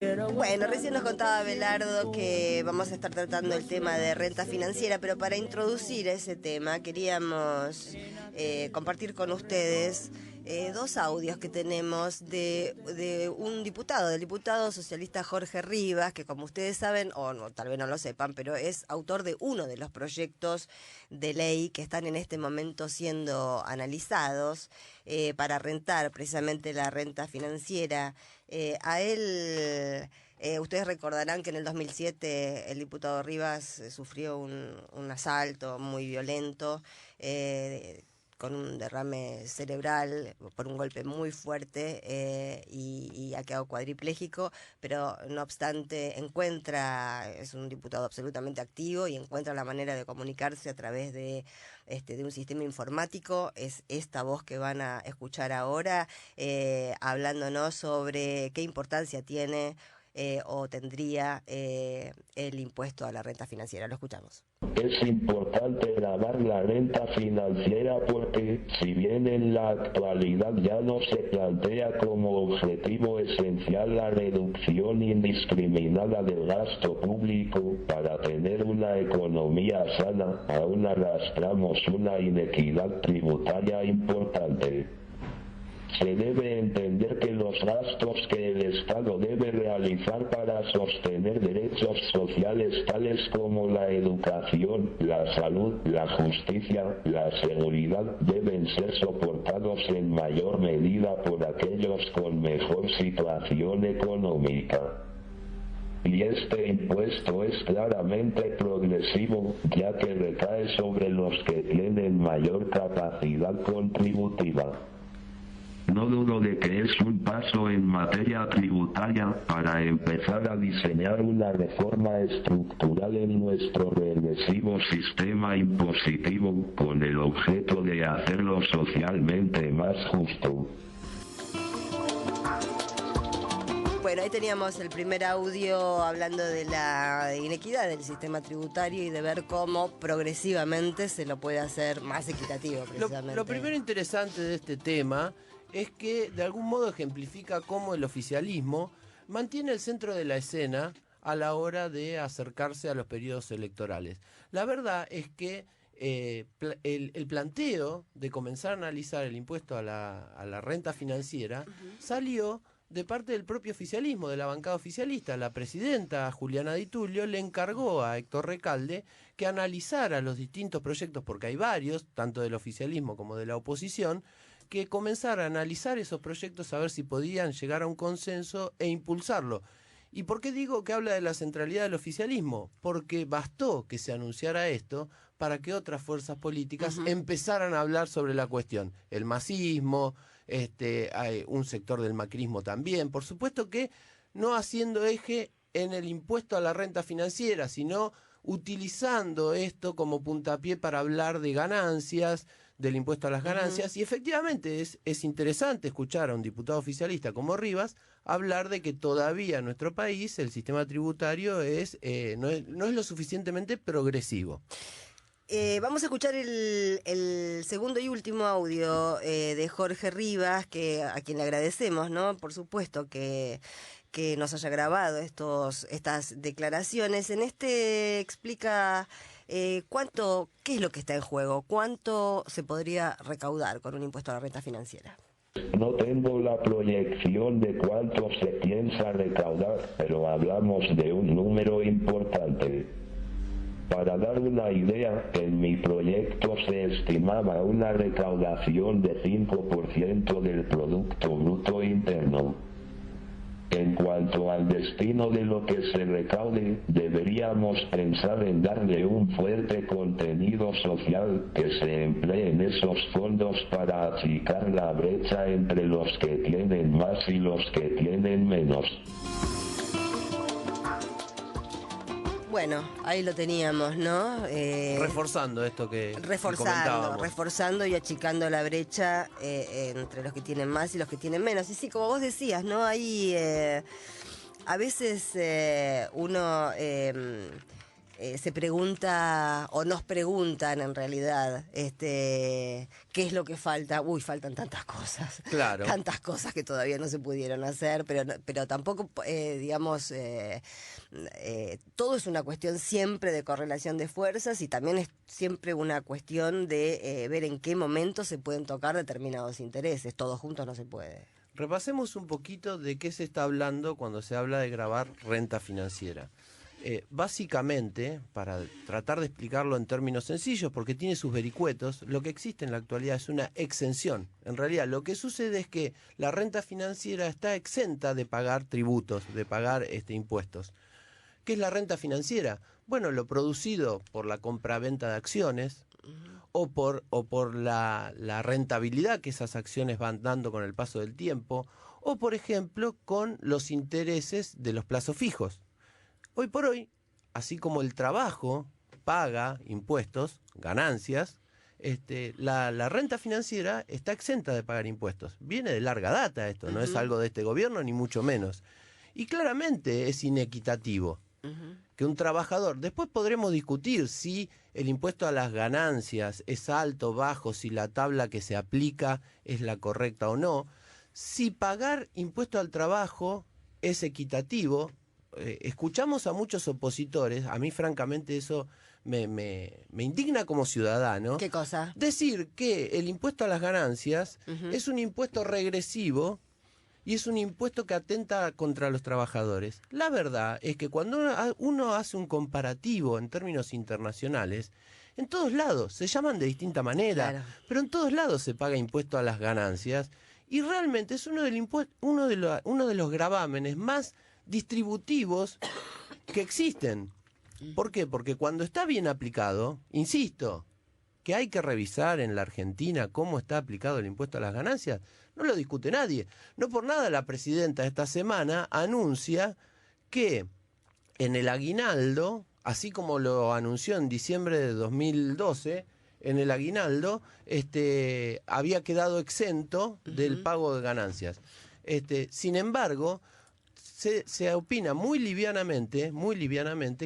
Bueno, recién nos contaba Abelardo que vamos a estar tratando el tema de renta financiera, pero para introducir ese tema queríamos compartir con ustedes dos audios que tenemos de un diputado, del diputado socialista Jorge Rivas, que como ustedes saben, o no, tal vez no lo sepan, pero es autor de uno de los proyectos de ley que están en este momento siendo analizados para rentar precisamente la renta financiera. A él, ustedes recordarán que en el 2007 el diputado Rivas sufrió un asalto muy violento, con un derrame cerebral por un golpe muy fuerte, y ha quedado cuadripléjico, pero no obstante es un diputado absolutamente activo y encuentra la manera de comunicarse a través de un sistema informático. Es esta voz que van a escuchar ahora, hablándonos sobre qué importancia tiene o tendría el impuesto a la renta financiera. Lo escuchamos. Es importante grabar la renta financiera porque, si bien en la actualidad ya no se plantea como objetivo esencial la reducción indiscriminada del gasto público para tener una economía sana, aún arrastramos una inequidad tributaria importante. Se debe entender que los gastos que el Estado debe realizar para sostener derechos sociales tales como la educación, la salud, la justicia, la seguridad deben ser soportados en mayor medida por aquellos con mejor situación económica. Y este impuesto es claramente progresivo, ya que recae sobre los que tienen mayor capacidad contributiva. No dudo de que es un paso en materia tributaria para empezar a diseñar una reforma estructural en nuestro regresivo sistema impositivo, con el objeto de hacerlo socialmente más justo. Bueno, ahí teníamos el primer audio hablando de la inequidad del sistema tributario y de ver cómo progresivamente se lo puede hacer más equitativo, precisamente. Lo primero interesante de este tema es que de algún modo ejemplifica cómo el oficialismo mantiene el centro de la escena a la hora de acercarse a los periodos electorales. La verdad es que el planteo de comenzar a analizar el impuesto a la renta financiera salió de parte del propio oficialismo, de la bancada oficialista. La presidenta Juliana Di Tulio le encargó a Héctor Recalde que analizara los distintos proyectos, porque hay varios, tanto del oficialismo como de la oposición, que comenzara a analizar esos proyectos, a ver si podían llegar a un consenso e impulsarlo. ¿Y por qué digo que habla de la centralidad del oficialismo? Porque bastó que se anunciara esto para que otras fuerzas políticas empezaran a hablar sobre la cuestión. El masismo, hay un sector del macrismo también. Por supuesto que no haciendo eje en el impuesto a la renta financiera, sino utilizando esto como puntapié para hablar de ganancias, del impuesto a las ganancias, y efectivamente es interesante escuchar a un diputado oficialista como Rivas hablar de que todavía en nuestro país el sistema tributario no es lo suficientemente progresivo. Vamos a escuchar el segundo y último audio de Jorge Rivas, a quien le agradecemos, ¿no? Por supuesto que nos haya grabado estas declaraciones. En este explica qué es lo que está en juego, cuánto se podría recaudar con un impuesto a la renta financiera. No tengo la proyección de cuánto se piensa recaudar, pero hablamos de un número importante. Para dar una idea, en mi proyecto se estimaba una recaudación de 5% del Producto Bruto Interno. En cuanto al destino de lo que se recaude, deberíamos pensar en darle un fuerte contenido social que se emplee en esos fondos para achicar la brecha entre los que tienen más y los que tienen menos. Bueno, ahí lo teníamos, ¿no? Reforzando esto que comentábamos. Reforzando y achicando la brecha entre los que tienen más y los que tienen menos. Y sí, como vos decías, ¿no? Ahí a veces uno se pregunta, o nos preguntan en realidad, qué es lo que falta. Uy, faltan tantas cosas. Claro. Tantas cosas que todavía no se pudieron hacer, pero tampoco, digamos, todo es una cuestión siempre de correlación de fuerzas y también es siempre una cuestión de ver en qué momento se pueden tocar determinados intereses. Todos juntos no se puede. Repasemos un poquito de qué se está hablando cuando se habla de gravar renta financiera. Básicamente, para tratar de explicarlo en términos sencillos, porque tiene sus vericuetos, lo que existe en la actualidad es una exención. En realidad, lo que sucede es que la renta financiera está exenta de pagar tributos, de pagar impuestos. ¿Qué es la renta financiera? Bueno, lo producido por la compraventa de acciones o por la rentabilidad que esas acciones van dando con el paso del tiempo, o por ejemplo con los intereses de los plazos fijos. Hoy por hoy, así como el trabajo paga impuestos, ganancias, la renta financiera está exenta de pagar impuestos. Viene de larga data esto, no es algo de este gobierno ni mucho menos. Y claramente es inequitativo que un trabajador, después podremos discutir si el impuesto a las ganancias es alto o bajo, si la tabla que se aplica es la correcta o no, si pagar impuesto al trabajo es equitativo. Escuchamos a muchos opositores, a mí francamente eso me indigna como ciudadano. ¿Qué cosa? Decir que el impuesto a las ganancias es un impuesto regresivo y es un impuesto que atenta contra los trabajadores. La verdad es que cuando uno hace un comparativo en términos internacionales, en todos lados se llaman de distinta manera, claro, pero en todos lados se paga impuesto a las ganancias y realmente es uno de los gravámenes más distributivos que existen. ¿Por qué? Porque cuando está bien aplicado, insisto, que hay que revisar en la Argentina cómo está aplicado el impuesto a las ganancias, no lo discute nadie. No por nada la presidenta esta semana anuncia que en el aguinaldo, así como lo anunció en diciembre de 2012, en el aguinaldo había quedado exento del pago de ganancias. Sin embargo, se opina muy livianamente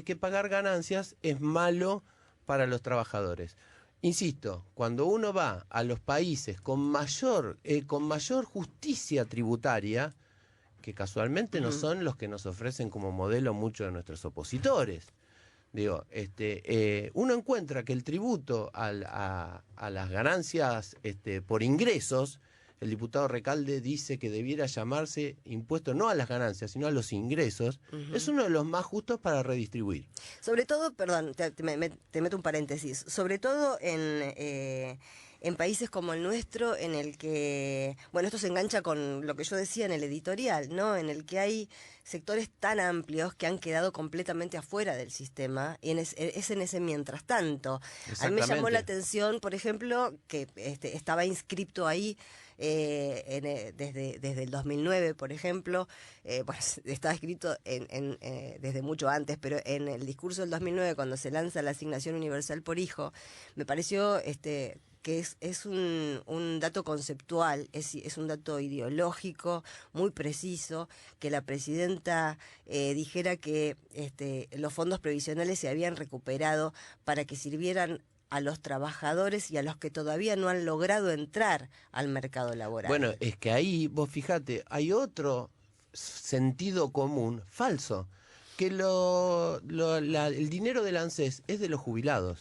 que pagar ganancias es malo para los trabajadores. Insisto, cuando uno va a los países con mayor justicia tributaria, que casualmente no son los que nos ofrecen como modelo muchos de nuestros opositores, digo, uno encuentra que el tributo a las ganancias por ingresos, el diputado Recalde dice que debiera llamarse impuesto no a las ganancias, sino a los ingresos, es uno de los más justos para redistribuir. Sobre todo, perdón, te meto un paréntesis, sobre todo en países como el nuestro, en el que, bueno, esto se engancha con lo que yo decía en el editorial, ¿no? En el que hay sectores tan amplios que han quedado completamente afuera del sistema, y es en ese mientras tanto. A mí me llamó la atención, por ejemplo, que estaba inscripto ahí desde el 2009, por ejemplo, bueno, estaba escrito desde mucho antes, pero en el discurso del 2009, cuando se lanza la asignación universal por hijo, me pareció que es un dato conceptual, es un dato ideológico muy preciso, que la presidenta dijera que los fondos previsionales se habían recuperado para que sirvieran a los trabajadores y a los que todavía no han logrado entrar al mercado laboral. Bueno, es que ahí, vos fíjate, hay otro sentido común falso, que el dinero del ANSES es de los jubilados.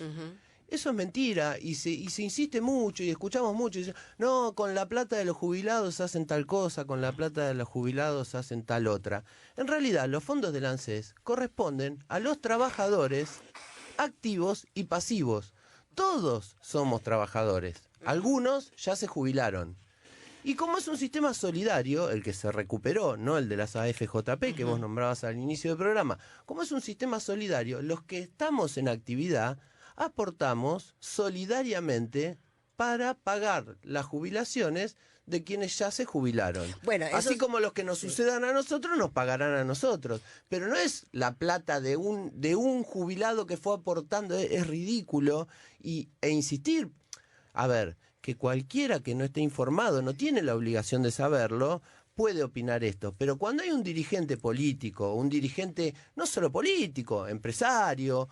Eso es mentira y se insiste mucho y escuchamos mucho. Y dicen, no, con la plata de los jubilados hacen tal cosa, con la plata de los jubilados hacen tal otra. En realidad, los fondos del ANSES corresponden a los trabajadores activos y pasivos. Todos somos trabajadores. Algunos ya se jubilaron. Y como es un sistema solidario, el que se recuperó, no el de las AFJP que vos nombrabas al inicio del programa, como es un sistema solidario, los que estamos en actividad aportamos solidariamente para pagar las jubilaciones de quienes ya se jubilaron. Bueno, así como los que nos sucedan a nosotros, nos pagarán a nosotros. Pero no es la plata de un jubilado que fue aportando, es ridículo. E insistir, a ver, que cualquiera que no esté informado no tiene la obligación de saberlo, puede opinar esto, pero cuando hay un dirigente político, un dirigente no solo político, empresario,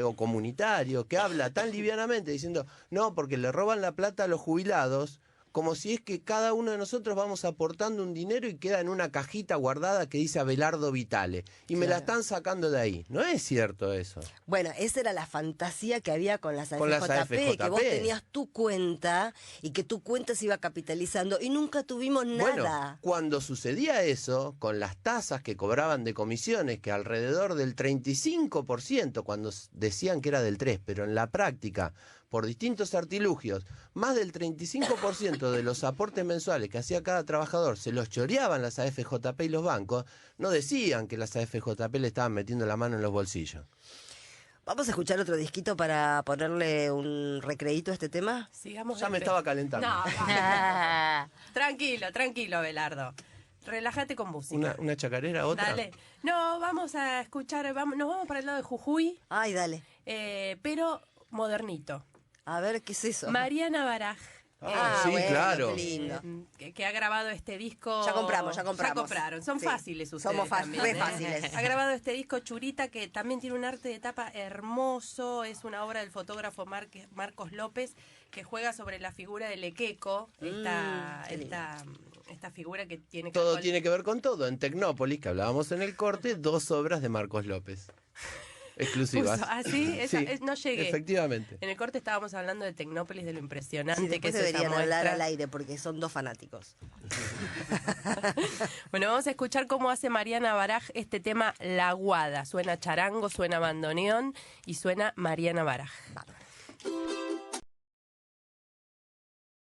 o comunitario, que habla tan livianamente diciendo, no, porque le roban la plata a los jubilados, como si es que cada uno de nosotros vamos aportando un dinero y queda en una cajita guardada que dice Abelardo Vitale, y me la están sacando de ahí. No es cierto eso. Bueno, esa era la fantasía que había con las AFJP, Con las AFJP. que vos tenías tu cuenta y que tu cuenta se iba capitalizando y nunca tuvimos nada. Bueno, cuando sucedía eso, con las tasas que cobraban de comisiones, que alrededor del 35%, cuando decían que era del 3%, pero en la práctica, por distintos artilugios, más del 35% de los aportes mensuales que hacía cada trabajador se los choreaban las AFJP y los bancos, no decían que las AFJP le estaban metiendo la mano en los bolsillos. ¿Vamos a escuchar otro disquito para ponerle un recreíto a este tema? Sigamos. Ya me estaba calentando. No, tranquilo, Abelardo. Relájate con música. ¿Una chacarera, otra? Dale. No, vamos a escuchar, nos vamos para el lado de Jujuy. Ay, dale. Pero modernito. A ver, ¿qué es eso? Mariana Baraj. Sí, bueno, claro. Qué lindo. Que ha grabado este disco. Ya compramos. Ya compraron. Son Sí. fáciles ustedes. Somos también, re fáciles. Ha grabado este disco Churita, que también tiene un arte de tapa hermoso. Es una obra del fotógrafo Marcos López, que juega sobre la figura de Lequeco. Esta figura que tiene que Todo ver tiene que ver con todo. En Tecnópolis, que hablábamos en el corte, 2 obras de Marcos López. Exclusivas. ¿Sí? Sí, no llegué. Efectivamente. En el corte estábamos hablando de Tecnópolis, de lo impresionante Sí, que después es esa deberían hablar muestra. al aire porque son 2 fanáticos. Bueno, vamos a escuchar cómo hace Mariana Baraj este tema La Guada. Suena charango, suena bandoneón y suena Mariana Baraj. Vamos.